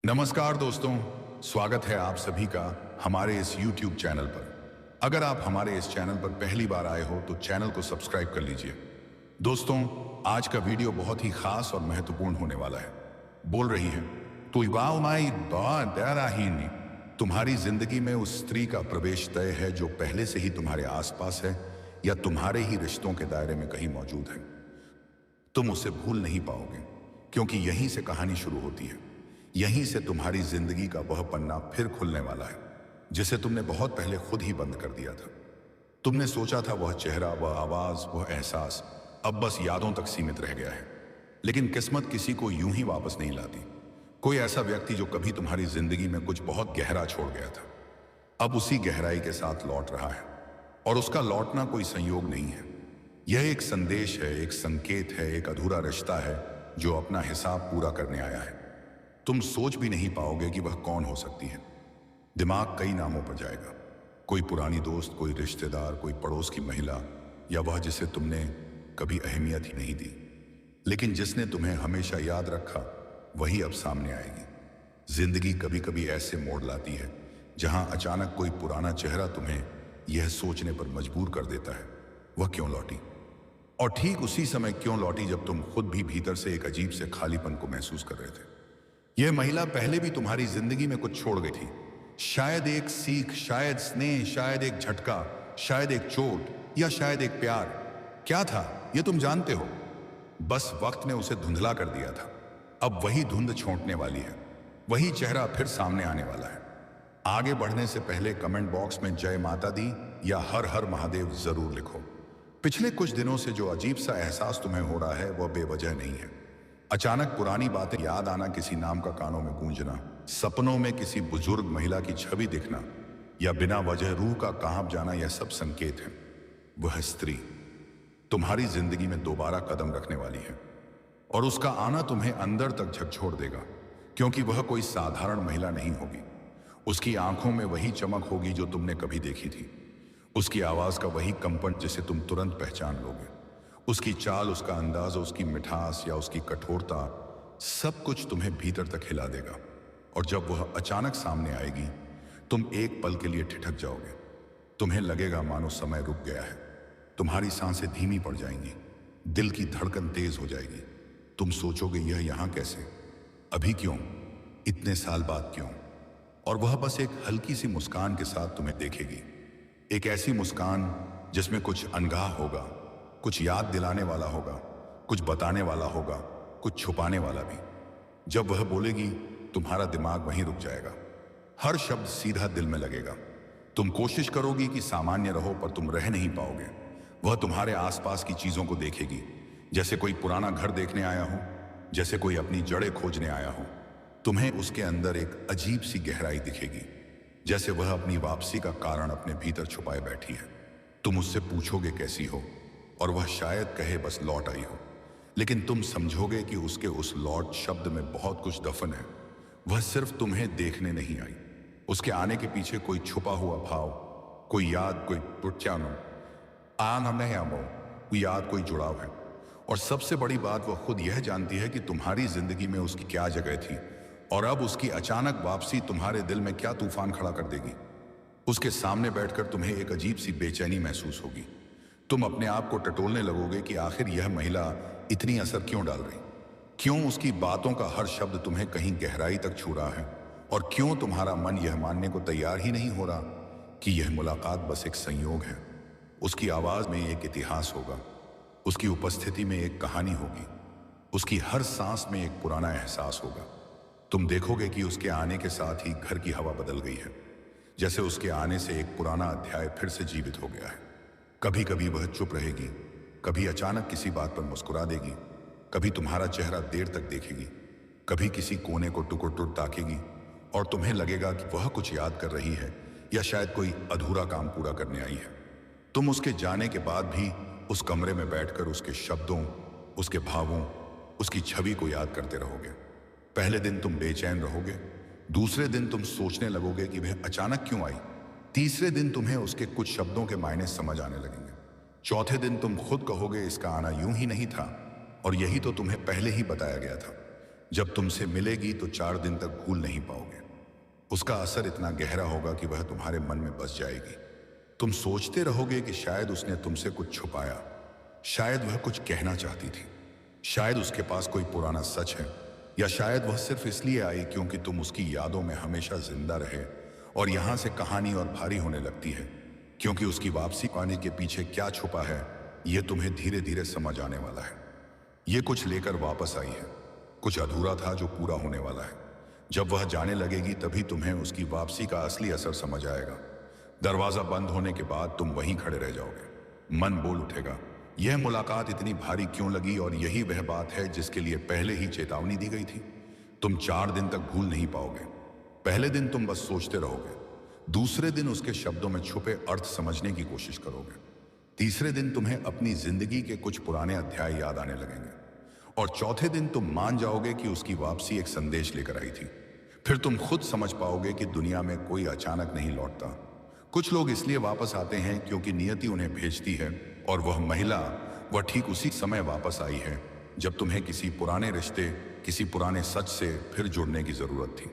नमस्कार दोस्तों, स्वागत है आप सभी का हमारे इस YouTube चैनल पर। अगर आप हमारे इस चैनल पर पहली बार आए हो तो चैनल को सब्सक्राइब कर लीजिए। दोस्तों, आज का वीडियो बहुत ही खास और महत्वपूर्ण होने वाला है। बोल रही है तुम्हारी जिंदगी में उस स्त्री का प्रवेश तय है जो पहले से ही तुम्हारे आसपास है या तुम्हारे ही रिश्तों के दायरे में कहीं मौजूद है। तुम उसे भूल नहीं पाओगे क्योंकि यहीं से कहानी शुरू होती है। यहीं से तुम्हारी जिंदगी का वह पन्ना फिर खुलने वाला है जिसे तुमने बहुत पहले खुद ही बंद कर दिया था। तुमने सोचा था वह चेहरा, वह आवाज, वह एहसास अब बस यादों तक सीमित रह गया है। लेकिन किस्मत किसी को यूं ही वापस नहीं लाती। कोई ऐसा व्यक्ति जो कभी तुम्हारी जिंदगी में कुछ बहुत गहरा छोड़ गया था, अब उसी गहराई के साथ लौट रहा है। और उसका लौटना कोई संयोग नहीं है, यह एक संदेश है, एक संकेत है, एक अधूरा रिश्ता है जो अपना हिसाब पूरा करने आया है। तुम सोच भी नहीं पाओगे कि वह कौन हो सकती है। दिमाग कई नामों पर जाएगा, कोई पुरानी दोस्त, कोई रिश्तेदार, कोई पड़ोस की महिला, या वह जिसे तुमने कभी अहमियत ही नहीं दी लेकिन जिसने तुम्हें हमेशा याद रखा, वही अब सामने आएगी। जिंदगी कभी कभी ऐसे मोड़ लाती है जहां अचानक कोई पुराना चेहरा तुम्हें यह सोचने पर मजबूर कर देता है, वह क्यों लौटी। और ठीक उसी समय क्यों लौटी जब तुम खुद भी भीतर से एक अजीब से खालीपन को महसूस कर रहे थे। यह महिला पहले भी तुम्हारी जिंदगी में कुछ छोड़ गई थी। शायद एक सीख, शायद स्नेह, शायद एक झटका, शायद एक चोट, या शायद एक प्यार। क्या था यह तुम जानते हो, बस वक्त ने उसे धुंधला कर दिया था। अब वही धुंध छोंकने वाली है, वही चेहरा फिर सामने आने वाला है। आगे बढ़ने से पहले कमेंट बॉक्स में जय माता दी या हर हर महादेव जरूर लिखो। पिछले कुछ दिनों से जो अजीब सा एहसास तुम्हें हो रहा है वह बेवजह नहीं है। अचानक पुरानी बातें याद आना, किसी नाम का कानों में गूंजना, सपनों में किसी बुजुर्ग महिला की छवि दिखना, या बिना वजह रूह का कांप जाना, यह सब संकेत है। वह स्त्री तुम्हारी जिंदगी में दोबारा कदम रखने वाली है और उसका आना तुम्हें अंदर तक झकझोर देगा, क्योंकि वह कोई साधारण महिला नहीं होगी। उसकी आंखों में वही चमक होगी जो तुमने कभी देखी थी। उसकी आवाज का वही कंपन जिसे तुम तुरंत पहचान लोगे। उसकी चाल, उसका अंदाज, उसकी मिठास या उसकी कठोरता, सब कुछ तुम्हें भीतर तक हिला देगा। और जब वह अचानक सामने आएगी, तुम एक पल के लिए ठिठक जाओगे। तुम्हें लगेगा मानो समय रुक गया है। तुम्हारी सांसें धीमी पड़ जाएंगी, दिल की धड़कन तेज हो जाएगी। तुम सोचोगे यह यहां कैसे, अभी क्यों, इतने साल बाद क्यों। और वह बस एक हल्की सी मुस्कान के साथ तुम्हें देखेगी। एक ऐसी मुस्कान जिसमें कुछ अनगाह होगा, कुछ याद दिलाने वाला होगा, कुछ बताने वाला होगा, कुछ छुपाने वाला भी। जब वह बोलेगी, तुम्हारा दिमाग वहीं रुक जाएगा। हर शब्द सीधा दिल में लगेगा। तुम कोशिश करोगी कि सामान्य रहो, पर तुम रह नहीं पाओगे। वह तुम्हारे आसपास की चीजों को देखेगी, जैसे कोई पुराना घर देखने आया हो, जैसे कोई अपनी जड़ें खोजने आया हो। तुम्हें उसके अंदर एक अजीब सी गहराई दिखेगी, जैसे वह अपनी वापसी का कारण अपने भीतर छुपाए बैठी है। तुम उससे पूछोगे कैसी हो, और वह शायद कहे बस लौट आई हो। लेकिन तुम समझोगे कि उसके उस लौट शब्द में बहुत कुछ दफन है। वह सिर्फ तुम्हें देखने नहीं आई, उसके आने के पीछे कोई छुपा हुआ भाव, कोई याद, कोई पुरचानो कोई याद, कोई जुड़ाव है। और सबसे बड़ी बात, वह खुद यह जानती है कि तुम्हारी जिंदगी में उसकी क्या जगह थी, और अब उसकी अचानक वापसी तुम्हारे दिल में क्या तूफान खड़ा कर देगी। उसके सामने बैठकर तुम्हें एक अजीब सी बेचैनी महसूस होगी। तुम अपने आप को टटोलने लगोगे कि आखिर यह महिला इतनी असर क्यों डाल रही, क्यों उसकी बातों का हर शब्द तुम्हें कहीं गहराई तक छू रहा है, और क्यों तुम्हारा मन यह मानने को तैयार ही नहीं हो रहा कि यह मुलाकात बस एक संयोग है। उसकी आवाज में एक इतिहास होगा, उसकी उपस्थिति में एक कहानी होगी, उसकी हर सांस में एक पुराना एहसास होगा। तुम देखोगे कि उसके आने के साथ ही घर की हवा बदल गई है, जैसे उसके आने से एक पुराना अध्याय फिर से जीवित हो गया है। कभी कभी वह चुप रहेगी, कभी अचानक किसी बात पर मुस्कुरा देगी, कभी तुम्हारा चेहरा देर तक देखेगी, कभी किसी कोने को टुकुर टुकुर ताकेगी, और तुम्हें लगेगा कि वह कुछ याद कर रही है या शायद कोई अधूरा काम पूरा करने आई है। तुम उसके जाने के बाद भी उस कमरे में बैठकर उसके शब्दों, उसके भावों, उसकी छवि को याद करते रहोगे। पहले दिन तुम बेचैन रहोगे, दूसरे दिन तुम सोचने लगोगे कि वह अचानक क्यों आई, तीसरे दिन तुम्हें उसके कुछ शब्दों के मायने समझ आने लगेंगे, चौथे दिन तुम खुद कहोगे इसका आना यूं ही नहीं था, और यही तो तुम्हें पहले ही बताया गया था। जब तुमसे मिलेगी तो 4 दिन तक भूल नहीं पाओगे। उसका असर इतना गहरा होगा कि वह तुम्हारे मन में बस जाएगी। तुम सोचते रहोगे कि शायद उसने तुमसे कुछ छुपाया, शायद वह कुछ कहना चाहती थी, शायद उसके पास कोई पुराना सच है, या शायद वह सिर्फ इसलिए आई क्योंकि तुम उसकी यादों में हमेशा जिंदा रहे। और यहां से कहानी और भारी होने लगती है, क्योंकि उसकी वापसी पाने के पीछे क्या छुपा है यह तुम्हें धीरे धीरे समझ आने वाला है। ये कुछ लेकर वापस आई है, कुछ अधूरा था जो पूरा होने वाला है। जब वह जाने लगेगी तभी तुम्हें उसकी वापसी का असली असर समझ आएगा। दरवाजा बंद होने के बाद तुम वहीं खड़े रह जाओगे। मन बोल उठेगा, यह मुलाकात इतनी भारी क्यों लगी, और यही वह बात है जिसके लिए पहले ही चेतावनी दी गई थी। तुम 4 दिन तक भूल नहीं पाओगे। पहले दिन तुम बस सोचते रहोगे, दूसरे दिन उसके शब्दों में छुपे अर्थ समझने की कोशिश करोगे, तीसरे दिन तुम्हें अपनी जिंदगी के कुछ पुराने अध्याय याद आने लगेंगे, और चौथे दिन तुम मान जाओगे कि उसकी वापसी एक संदेश लेकर आई थी। फिर तुम खुद समझ पाओगे कि दुनिया में कोई अचानक नहीं लौटता। कुछ लोग इसलिए वापस आते हैं क्योंकि नियति उन्हें भेजती है, और वह महिला वह ठीक उसी समय वापस आई है जब तुम्हें किसी पुराने रिश्ते, किसी पुराने सच से फिर जुड़ने की जरूरत थी।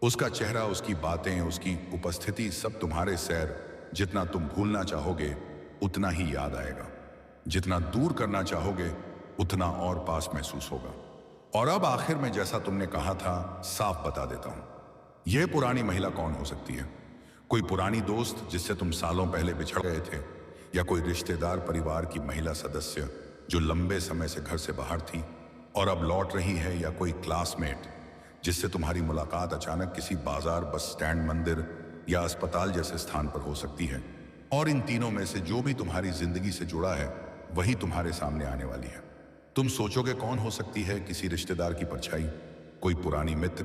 उसका चेहरा, उसकी बातें, उसकी उपस्थिति सब तुम्हारे सैर जितना तुम भूलना चाहोगे उतना ही याद आएगा, जितना दूर करना चाहोगे उतना और पास महसूस होगा। और अब आखिर में जैसा तुमने कहा था, साफ बता देता हूं, यह पुरानी महिला कौन हो सकती है। कोई पुरानी दोस्त जिससे तुम सालों पहले बिछड़ गए थे, या कोई रिश्तेदार, परिवार की महिला सदस्य जो लंबे समय से घर से बाहर थी और अब लौट रही है, या कोई क्लासमेट जिससे तुम्हारी मुलाकात अचानक किसी बाजार, बस स्टैंड, मंदिर या अस्पताल जैसे स्थान पर हो सकती है। और इन तीनों में से जो भी तुम्हारी जिंदगी से जुड़ा है वही तुम्हारे सामने आने वाली है। तुम सोचोगे कौन हो सकती है, किसी रिश्तेदार की परछाई, कोई पुरानी मित्र,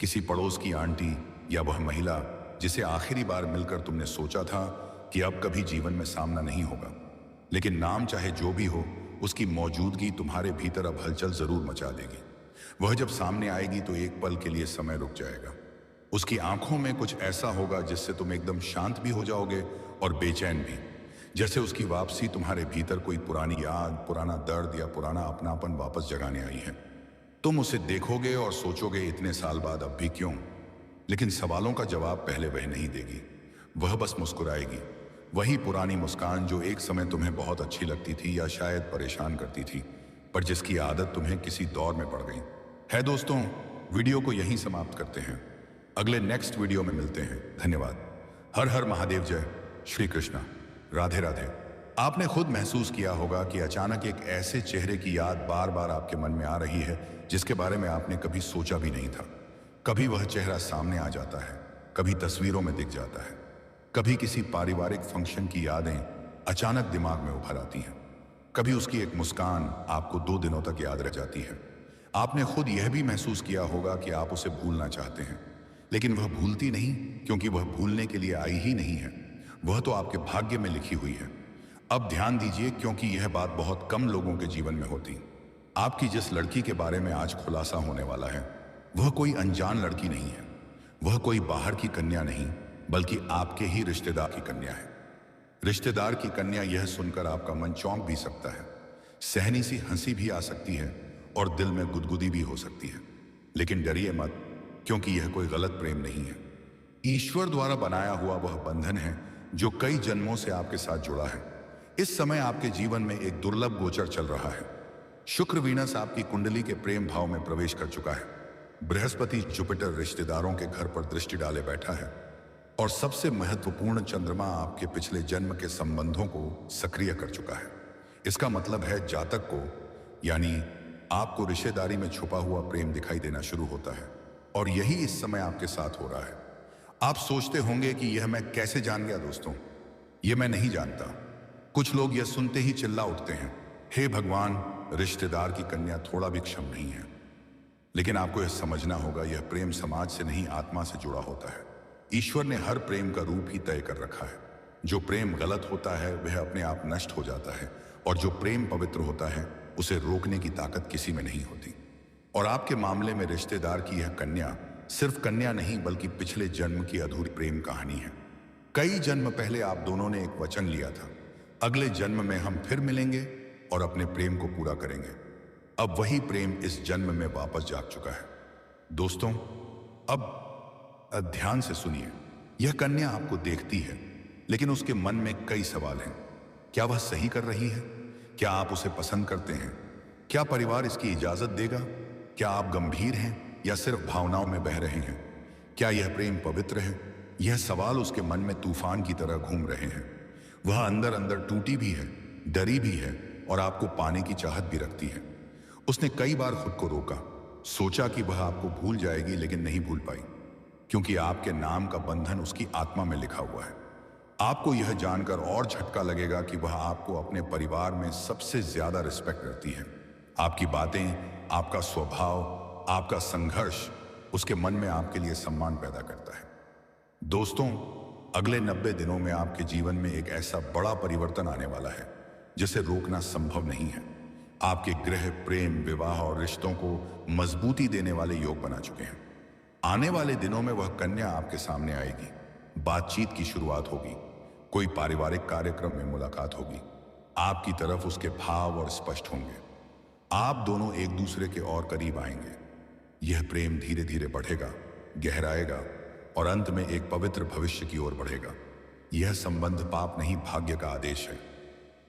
किसी पड़ोस की आंटी, या वह महिला जिसे आखिरी बार मिलकर तुमने सोचा था कि अब कभी जीवन में सामना नहीं होगा। लेकिन नाम चाहे जो भी हो, उसकी मौजूदगी तुम्हारे भीतर अब हलचल जरूर मचा देगी। वह जब सामने आएगी तो एक पल के लिए समय रुक जाएगा। उसकी आंखों में कुछ ऐसा होगा जिससे तुम एकदम शांत भी हो जाओगे और बेचैन भी, जैसे उसकी वापसी तुम्हारे भीतर कोई पुरानी याद, पुराना दर्द या पुराना अपनापन वापस जगाने आई है। तुम उसे देखोगे और सोचोगे, इतने साल बाद अब भी क्यों। लेकिन सवालों का जवाब पहले वह नहीं देगी। वह बस मुस्कुराएगी, वही पुरानी मुस्कान जो एक समय तुम्हें बहुत अच्छी लगती थी या शायद परेशान करती थी, पर जिसकी आदत तुम्हें किसी दौर में पड़ गई है। दोस्तों, वीडियो को यहीं समाप्त करते हैं, अगले नेक्स्ट वीडियो में मिलते हैं। धन्यवाद। हर हर महादेव, जय श्री कृष्णा, राधे राधे। आपने खुद महसूस किया होगा कि अचानक एक ऐसे चेहरे की याद बार बार आपके मन में आ रही है जिसके बारे में आपने कभी सोचा भी नहीं था। कभी वह चेहरा सामने आ जाता है, कभी तस्वीरों में दिख जाता है, कभी किसी पारिवारिक फंक्शन की यादें अचानक दिमाग में उभर आती हैं, कभी उसकी एक मुस्कान आपको 2 दिनों तक याद रह जाती है। आपने खुद यह भी महसूस किया होगा कि आप उसे भूलना चाहते हैं, लेकिन वह भूलती नहीं, क्योंकि वह भूलने के लिए आई ही नहीं है। वह तो आपके भाग्य में लिखी हुई है। अब ध्यान दीजिए, क्योंकि यह बात बहुत कम लोगों के जीवन में होती। आपकी जिस लड़की के बारे में आज खुलासा होने वाला है, वह कोई अनजान लड़की नहीं है, वह कोई बाहर की कन्या नहीं, बल्कि आपके ही रिश्तेदार की कन्या है। रिश्तेदार की कन्या, यह सुनकर आपका मन चौंक भी सकता है, सहनी सी हंसी भी आ सकती है और दिल में गुदगुदी भी हो सकती है। लेकिन डरिए मत, क्योंकि यह कोई गलत प्रेम नहीं है। ईश्वर द्वारा बनाया हुआ वह बंधन है जो कई जन्मों से आपके साथ जुड़ा है। इस समय आपके जीवन में एक दुर्लभ गोचर चल रहा है। शुक्र वीनस आपकी कुंडली के प्रेम भाव में प्रवेश कर चुका है। बृहस्पति जुपिटर रिश्तेदारों के घर पर दृष्टि डाले बैठा है, और सबसे महत्वपूर्ण चंद्रमा आपके पिछले जन्म के संबंधों को सक्रिय कर चुका है। इसका मतलब है जातक को, यानी आपको, रिश्तेदारी में छुपा हुआ प्रेम दिखाई देना शुरू होता है, और यही इस समय आपके साथ हो रहा है। आप सोचते होंगे कि यह मैं कैसे जान गया। दोस्तों, यह मैं नहीं जानता। कुछ लोग यह सुनते ही चिल्ला उठते हैं, हे भगवान, रिश्तेदार की कन्या थोड़ा भी क्षम नहीं है। लेकिन आपको यह समझना होगा, यह प्रेम समाज से नहीं, आत्मा से जुड़ा होता है। ईश्वर ने हर प्रेम का रूप ही तय कर रखा है। जो प्रेम गलत होता है वह अपने आप नष्ट हो जाता है, और जो प्रेम पवित्र होता है उसे रोकने की ताकत किसी में नहीं होती। और आपके मामले में रिश्तेदार की यह कन्या सिर्फ कन्या नहीं, बल्कि पिछले जन्म की अधूरी प्रेम कहानी है। कई जन्म पहले आप दोनों ने एक वचन लिया था, अगले जन्म में हम फिर मिलेंगे और अपने प्रेम को पूरा करेंगे। अब वही प्रेम इस जन्म में वापस जाग चुका है। दोस्तों, अब ध्यान से सुनिए। यह कन्या आपको देखती है, लेकिन उसके मन में कई सवाल हैं। क्या वह सही कर रही है? क्या आप उसे पसंद करते हैं? क्या परिवार इसकी इजाजत देगा? क्या आप गंभीर हैं या सिर्फ भावनाओं में बह रहे हैं? क्या यह प्रेम पवित्र है? यह सवाल उसके मन में तूफान की तरह घूम रहे हैं। वह अंदर अंदर टूटी भी है, डरी भी है और आपको पाने की चाहत भी रखती है। उसने कई बार खुद को रोका, सोचा कि वह आपको भूल जाएगी, लेकिन नहीं भूल पाई, क्योंकि आपके नाम का बंधन उसकी आत्मा में लिखा हुआ है। आपको यह जानकर और झटका लगेगा कि वह आपको अपने परिवार में सबसे ज्यादा रिस्पेक्ट करती है। आपकी बातें, आपका स्वभाव, आपका संघर्ष उसके मन में आपके लिए सम्मान पैदा करता है। दोस्तों, अगले 90 दिनों में आपके जीवन में एक ऐसा बड़ा परिवर्तन आने वाला है जिसे रोकना संभव नहीं है। आपके गृह, प्रेम, विवाह और रिश्तों को मजबूती देने वाले योग बना चुके हैं। आने वाले दिनों में वह कन्या आपके सामने आएगी, बातचीत की शुरुआत होगी, कोई पारिवारिक कार्यक्रम में मुलाकात होगी। आपकी तरफ उसके भाव और स्पष्ट होंगे। आप दोनों एक दूसरे के और करीब आएंगे। यह प्रेम धीरे धीरे बढ़ेगा, गहराएगा और अंत में एक पवित्र भविष्य की ओर बढ़ेगा। यह संबंध पाप नहीं, भाग्य का आदेश है।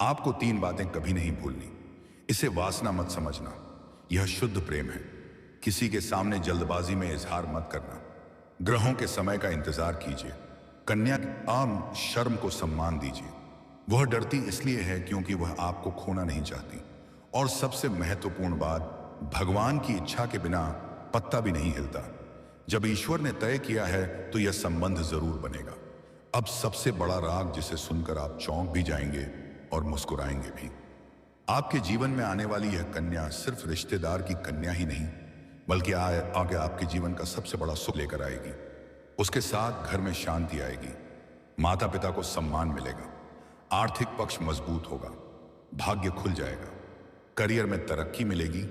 आपको 3 बातें कभी नहीं भूलनी। इसे वासना मत समझना, यह शुद्ध प्रेम है। किसी के सामने जल्दबाजी में इजहार मत करना। ग्रहों के समय का इंतजार कीजिए। कन्या की आम शर्म को सम्मान दीजिए। वह डरती इसलिए है क्योंकि वह आपको खोना नहीं चाहती। और सबसे महत्वपूर्ण बात, भगवान की इच्छा के बिना पत्ता भी नहीं हिलता। जब ईश्वर ने तय किया है तो यह संबंध जरूर बनेगा। अब सबसे बड़ा राग जिसे सुनकर आप चौंक भी जाएंगे और मुस्कुराएंगे भी। आपके जीवन में आने वाली यह कन्या सिर्फ रिश्तेदार की कन्या ही नहीं, बल्कि आगे आपके जीवन का सबसे बड़ा सुख लेकर आएगी। उसके साथ घर में शांति आएगी, माता पिता को सम्मान मिलेगा, आर्थिक पक्ष मजबूत होगा, भाग्य खुल जाएगा, करियर में तरक्की मिलेगी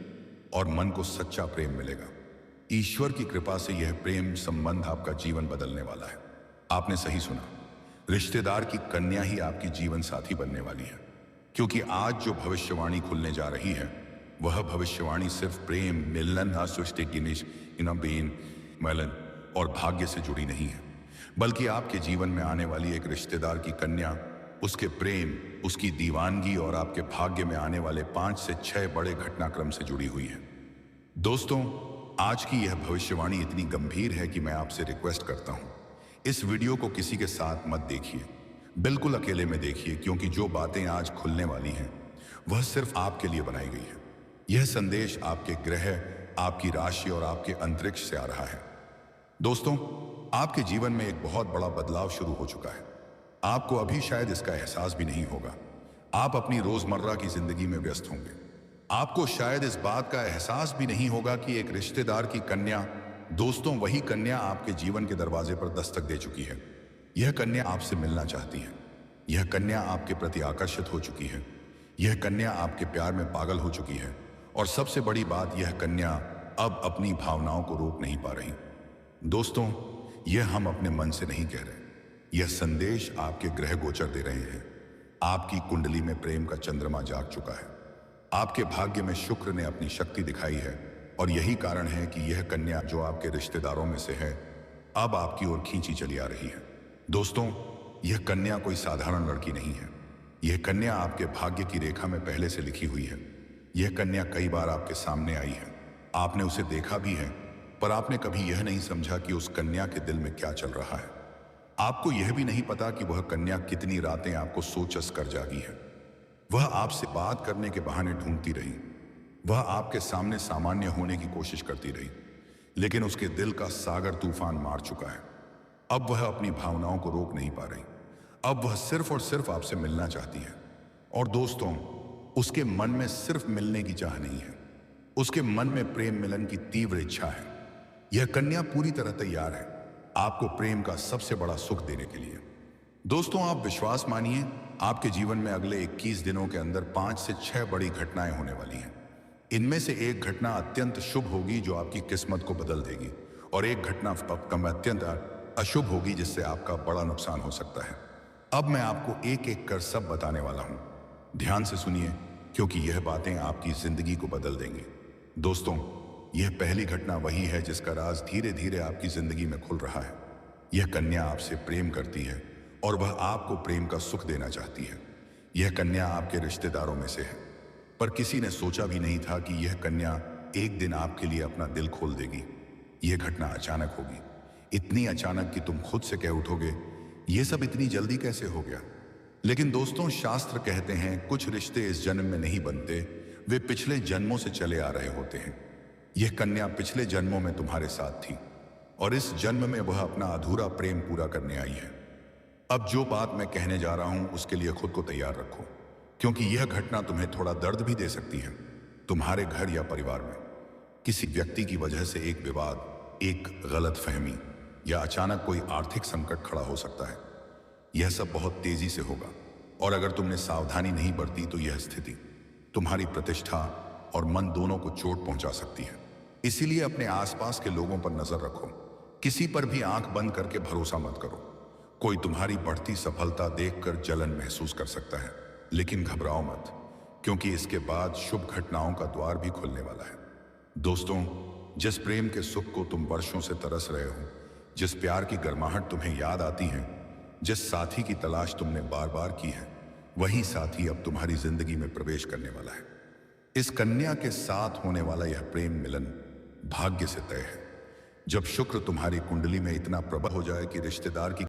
और मन को सच्चा प्रेम मिलेगा। ईश्वर की कृपा से यह प्रेम संबंध आपका जीवन बदलने वाला है। आपने सही सुना, रिश्तेदार की कन्या ही आपकी जीवन साथी बनने वाली है। क्योंकि आज जो भविष्यवाणी खुलने जा रही है, वह भविष्यवाणी सिर्फ प्रेम, मिलन, मिलन और भाग्य से जुड़ी नहीं है, बल्कि आपके जीवन में आने वाली एक रिश्तेदार की कन्या, उसके प्रेम, उसकी दीवानगी और आपके भाग्य में आने वाले 5 से 6 बड़े घटनाक्रम से जुड़ी हुई है। दोस्तों, आज की यह भविष्यवाणी इतनी गंभीर है कि मैं आपसे रिक्वेस्ट करता हूं, इस वीडियो को किसी के साथ मत देखिए, बिल्कुल अकेले में देखिए, क्योंकि जो बातें आज खुलने वाली हैं वह सिर्फ आपके लिए बनाई गई है। यह संदेश आपके ग्रह, आपकी राशि और आपके अंतरिक्ष से आ रहा है। दोस्तों, आपके जीवन में एक बहुत बड़ा बदलाव शुरू हो चुका है। आपको अभी शायद इसका एहसास भी नहीं होगा। आप अपनी रोजमर्रा की जिंदगी में व्यस्त होंगे। आपको शायद इस बात का एहसास भी नहीं होगा कि एक रिश्तेदार की कन्या, दोस्तों वही कन्या आपके जीवन के दरवाजे पर दस्तक दे चुकी है। यह कन्या आपसे मिलना चाहती है। यह कन्या आपके प्रति आकर्षित हो चुकी है। यह कन्या आपके प्यार में पागल हो चुकी है। और सबसे बड़ी बात, यह कन्या अब अपनी भावनाओं को रोक नहीं पा रही। दोस्तों, यह हम अपने मन से नहीं कह रहे, यह संदेश आपके ग्रह गोचर दे रहे हैं। आपकी कुंडली में प्रेम का चंद्रमा जाग चुका है। आपके भाग्य में शुक्र ने अपनी शक्ति दिखाई है और यही कारण है कि यह कन्या जो आपके रिश्तेदारों में से है, अब आपकी ओर खींची चली आ रही है। दोस्तों, यह कन्या कोई साधारण लड़की नहीं है। यह कन्या आपके भाग्य की रेखा में पहले से लिखी हुई है। यह कन्या कई बार आपके सामने आई है, आपने उसे देखा भी है, पर आपने कभी यह नहीं समझा कि उस कन्या के दिल में क्या चल रहा है। आपको यह भी नहीं पता कि वह कन्या कितनी रातें आपको सोचस कर जागी है। वह आपसे बात करने के बहाने ढूंढती रही। वह आपके सामने सामान्य होने की कोशिश करती रही, लेकिन उसके दिल का सागर तूफान मार चुका है। अब वह अपनी भावनाओं को रोक नहीं पा रही। अब वह सिर्फ और सिर्फ आपसे मिलना चाहती है। और दोस्तों, उसके मन में सिर्फ मिलने की चाह नहीं है, उसके मन में प्रेम मिलन की तीव्र इच्छा है। यह कन्या पूरी तरह तैयार है आपको प्रेम का सबसे बड़ा सुख देने के लिए। दोस्तों, आप विश्वास मानिए, आपके जीवन में अगले 21 दिनों के अंदर 5 से 6 बड़ी घटनाएं होने वाली हैं। इनमें से एक घटना अत्यंत शुभ होगी जो आपकी किस्मत को बदल देगी, और एक घटना अत्यंत अशुभ होगी जिससे आपका बड़ा नुकसान हो सकता है। अब मैं आपको एक एक कर सब बताने वाला हूं। ध्यान से सुनिए, क्योंकि यह बातें आपकी जिंदगी को बदल देंगी। दोस्तों, यह पहली घटना वही है जिसका राज धीरे धीरे आपकी जिंदगी में खुल रहा है। यह कन्या आपसे प्रेम करती है और वह आपको प्रेम का सुख देना चाहती है। यह कन्या आपके रिश्तेदारों में से है, पर किसी ने सोचा भी नहीं था कि यह कन्या एक दिन आपके लिए अपना दिल खोल देगी। यह घटना अचानक होगी, इतनी अचानक कि तुम खुद से कह उठोगे, यह सब इतनी जल्दी कैसे हो गया। लेकिन दोस्तों, शास्त्र कहते हैं कुछ रिश्ते इस जन्म में नहीं बनते, वे पिछले जन्मों से चले आ रहे होते हैं। यह कन्या पिछले जन्मों में तुम्हारे साथ थी और इस जन्म में वह अपना अधूरा प्रेम पूरा करने आई है। अब जो बात मैं कहने जा रहा हूं उसके लिए खुद को तैयार रखो, क्योंकि यह घटना तुम्हें थोड़ा दर्द भी दे सकती है। तुम्हारे घर या परिवार में किसी व्यक्ति की वजह से एक विवाद, एक गलतफहमी या अचानक कोई आर्थिक संकट खड़ा हो सकता है। यह सब बहुत तेजी से होगा और अगर तुमने सावधानी नहीं बरती तो यह स्थिति तुम्हारी प्रतिष्ठा और मन दोनों को चोट पहुंचा सकती है। इसीलिए अपने आसपास के लोगों पर नजर रखो, किसी पर भी आंख बंद करके भरोसा मत करो। कोई तुम्हारी बढ़ती सफलता देखकर जलन महसूस कर सकता है, लेकिन घबराओ मत, क्योंकि इसके बाद शुभ घटनाओं का द्वार भी खुलने वाला है। दोस्तों, जिस प्रेम के सुख को तुम वर्षों से तरस रहे हो, जिस प्यार की गर्माहट तुम्हें याद आती है, जिस साथी की तलाश तुमने बार बार की है, वही साथी अब तुम्हारी जिंदगी में प्रवेश करने वाला है। इस कन्या के साथ होने वाला यह प्रेम मिलन भाग्य से तय है। जब शुक्र तुम्हारी कुंडली में इतना प्रबल हो जाए कि रिश्तेदार की